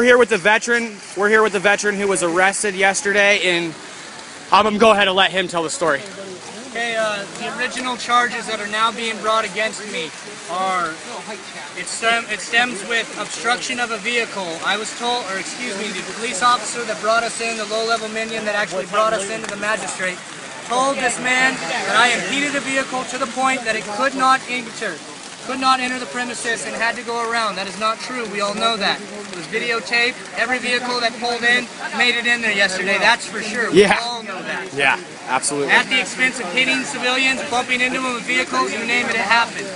we're here with the veteran. We're here with the veteran who was arrested yesterday, and I'm gonna go ahead and let him tell the story. Okay, the original charges that are now being brought against me are, it stems with obstruction of a vehicle. I was told, or excuse me, the police officer that brought us in, the low-level minion that actually brought us into the magistrate, told this man that I impeded a vehicle to the point that it could not enter the premises and had to go around. That is not true. We all know that. It was videotaped. Every vehicle that pulled in made it in there yesterday. That's for sure. We all know that. Yeah, absolutely. At the expense of hitting civilians, bumping into them with vehicles, you name it, it happened.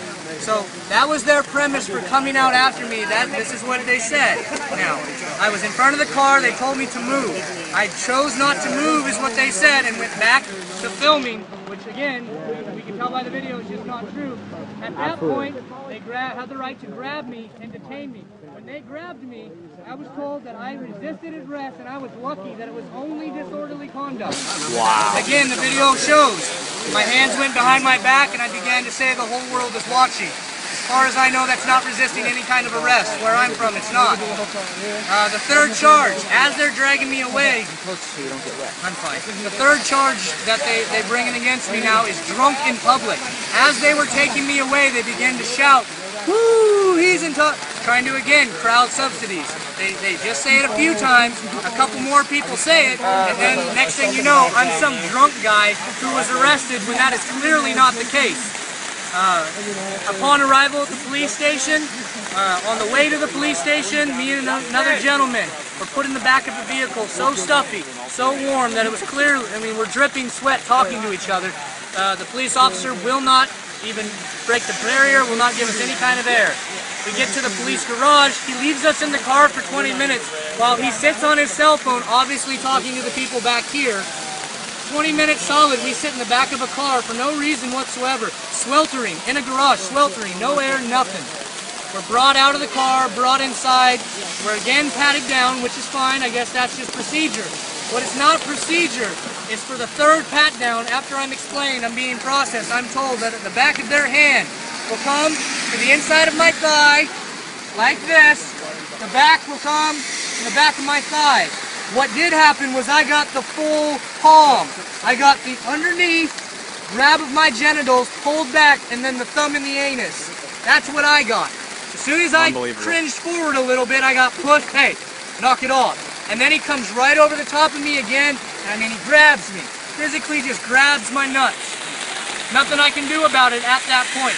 So that was their premise for coming out after me. This is what they said. Now, I was in front of the car. They told me to move. I chose not to move is what they said, and went back to filming, which again, we can tell by the video is just not true. At that point, they had the right to grab me and detain me. When they grabbed me, I was told that I resisted arrest, and I was lucky that it was only disorderly conduct. Wow. Again, the video shows. My hands went behind my back, and I began to say the whole world is watching. As far as I know, that's not resisting any kind of arrest. Where I'm from, it's not. The third charge, as they're dragging me away, I'm fine. The third charge that they bring in against me now is drunk in public. As they were taking me away, they began to shout, "Woo, he's in touch," trying to, again, crowd subsidies. They just say it a few times, a couple more people say it, and then next thing you know, I'm some drunk guy who was arrested when that is clearly not the case. Upon arrival at the police station, on the way to the police station, me and another gentleman were put in the back of the vehicle, so stuffy, so warm that it was clear, I mean, we're dripping sweat talking to each other. The police officer will not even break the barrier, will not give us any kind of air. We get to the police garage, he leaves us in the car for 20 minutes while he sits on his cell phone, obviously talking to the people back here. 20 minutes solid, we sit in the back of a car for no reason whatsoever, sweltering, in a garage, sweltering, no air, nothing. We're brought out of the car, brought inside, we're again patted down, which is fine, I guess that's just procedure. What is not procedure is for the third pat down, after I'm explained, I'm being processed, I'm told that at the back of their hand will come to the inside of my thigh, like this, the back will come to the back of my thigh. What did happen was I got the full palm. I got the underneath grab of my genitals pulled back and then the thumb in the anus. That's what I got. As soon as I cringed forward a little bit, I got pushed, hey, knock it off. And then he comes right over the top of me again, and I mean, he grabs me. Physically just grabs my nuts. Nothing I can do about it at that point.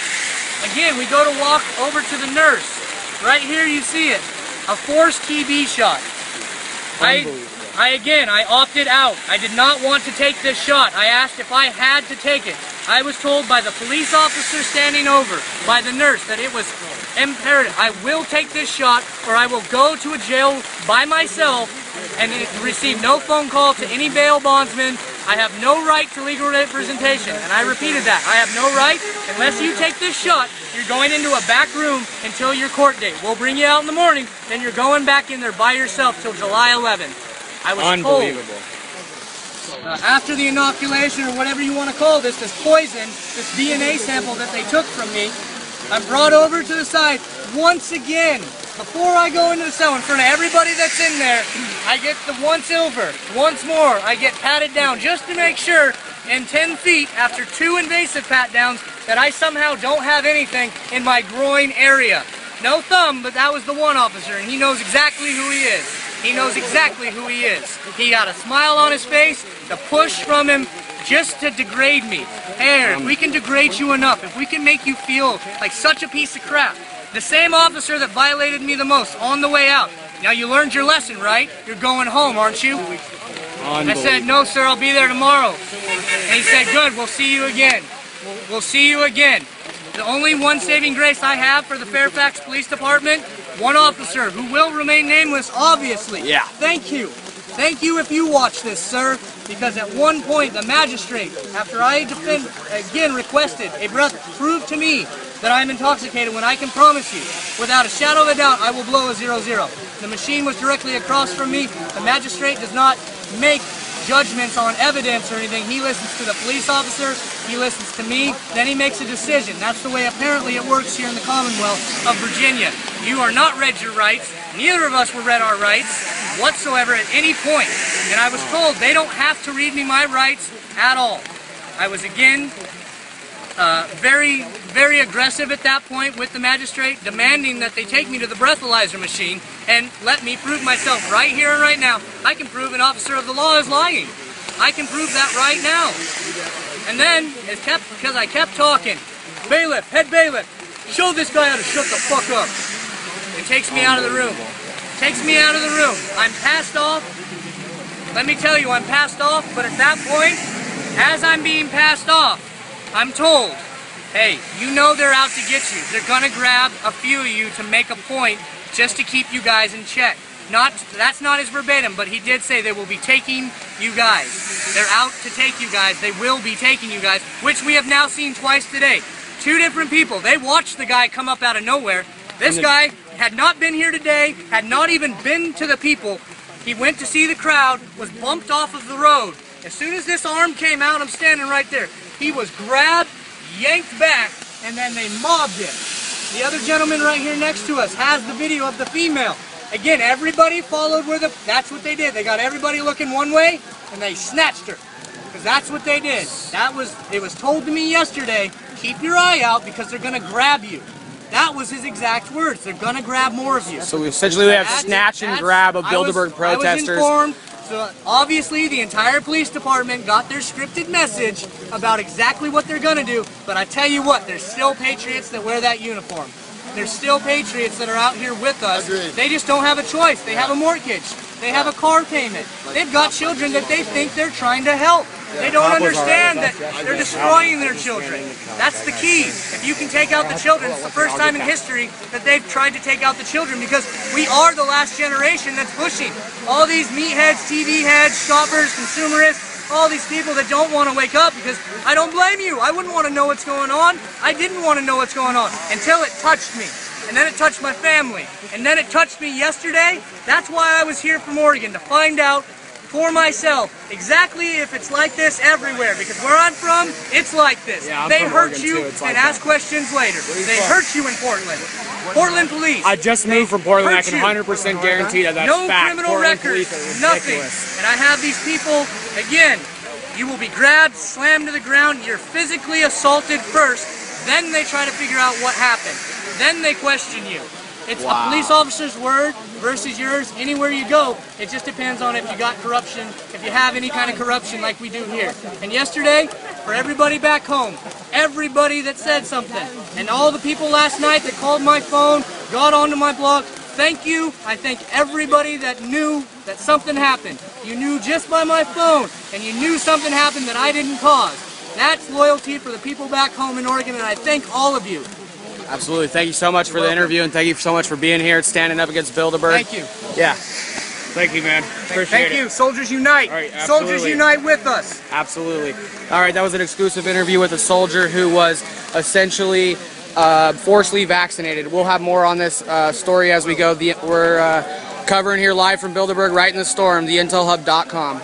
Again, we go to walk over to the nurse. Right here you see it. A forced TB shot. I opted out. I did not want to take this shot. I asked if I had to take it. I was told by the police officer standing over, by the nurse, that it was imperative. I will take this shot or I will go to a jail by myself and receive no phone call to any bail bondsman. I have no right to legal representation. And I repeated that. I have no right. Unless you take this shot, you're going into a back room until your court date. We'll bring you out in the morning, then you're going back in there by yourself till July 11th. I was unbelievable. Told, after the inoculation, or whatever you want to call this poison, this DNA sample that they took from me, I'm brought over to the side once again. Before I go into the cell, in front of everybody that's in there, I get the once over. Once more, I get patted down just to make sure, in 10 feet, after 2 invasive pat downs, that I somehow don't have anything in my groin area. No thumb, but that was the one officer, and he knows exactly who he is. He knows exactly who he is. He got a smile on his face, the push from him just to degrade me. Hey, if we can degrade you enough, if we can make you feel like such a piece of crap. The same officer that violated me the most on the way out. Now you learned your lesson, right? You're going home, aren't you? I said, no sir, I'll be there tomorrow. And he said, good, we'll see you again. We'll see you again. The only one saving grace I have for the Fairfax Police Department, one officer who will remain nameless, obviously. Yeah. Thank you. Thank you if you watch this, sir, because at one point the magistrate, after I again requested a breath, proved to me that I'm intoxicated when I can promise you, without a shadow of a doubt, I will blow a 0-0. The machine was directly across from me. The magistrate does not make judgments on evidence or anything. He listens to the police officer, he listens to me, then he makes a decision. That's the way apparently it works here in the Commonwealth of Virginia. You are not read your rights. Neither of us were read our rights whatsoever at any point. And I was told they don't have to read me my rights at all. I was again very, very aggressive at that point with the magistrate, demanding that they take me to the breathalyzer machine and let me prove myself right here and right now. I can prove an officer of the law is lying. I can prove that right now. And then, because I kept talking, bailiff, head bailiff, show this guy how to shut the fuck up. It takes me out of the room. Takes me out of the room. I'm passed off. Let me tell you, I'm passed off, but at that point, as I'm being passed off, I'm told, hey, you know they're out to get you. They're gonna grab a few of you to make a point just to keep you guys in check. That's not his verbatim, but he did say they will be taking you guys. They're out to take you guys. They will be taking you guys, which we have now seen twice today. Two different people. They watched the guy come up out of nowhere. This guy had not been here today, had not even been to the people. He went to see the crowd, was bumped off of the road. As soon as this arm came out, I'm standing right there. He was grabbed, yanked back, and then they mobbed him. The other gentleman right here next to us has the video of the female. Again, everybody followed that's what they did. They got everybody looking one way, and they snatched her. Because that's what they did. It was told to me yesterday, keep your eye out because they're going to grab you. That was his exact words. They're going to grab more of you. So essentially we have snatch and grab of Bilderberg protesters. I was informed. So obviously the entire police department got their scripted message about exactly what they're going to do. But I tell you what, there's still patriots that wear that uniform. There's still patriots that are out here with us. Agreed. They just don't have a choice. They have a mortgage. They have a car payment. They've got children that they think they're trying to help. They don't understand that they're destroying their children. That's the key. If you can take out the children, it's the first time in history that they've tried to take out the children because we are the last generation that's pushing. All these meatheads, TV heads, shoppers, consumerists, all these people that don't want to wake up because I don't blame you. I wouldn't want to know what's going on. I didn't want to know what's going on until it touched me. And then it touched my family. And then it touched me yesterday. That's why I was here from Oregon, to find out for myself exactly if it's like this everywhere. Because where I'm from, it's like this. Yeah, they hurt you and ask questions later. They hurt you in Portland. Portland police. I just moved from Portland. I can 100% guarantee that that's no fact. criminal Portland records, police are nothing. ridiculous. And I have these people, again, you will be grabbed, slammed to the ground, you're physically assaulted first, then they try to figure out what happened. Then they question you. It's a police officer's word versus yours. Anywhere you go, it just depends on if you got corruption, if you have any kind of corruption like we do here. And yesterday, for everybody back home, everybody that said something, and all the people last night that called my phone, got onto my blog, thank you. I thank everybody that knew that something happened. You knew just by my phone, and you knew something happened that I didn't cause. That's loyalty for the people back home in Oregon, and I thank all of you. Absolutely. Thank you so much for the interview, and thank you so much for being here, standing up against Bilderberg. Thank you. Yeah. Thank you, man. Appreciate Thank you. Soldiers unite. All right, Soldiers unite with us. Absolutely. All right, that was an exclusive interview with a soldier who was essentially forcefully vaccinated. We'll have more on this story as we go. We're covering here live from Bilderberg, right in the storm, theintelhub.com.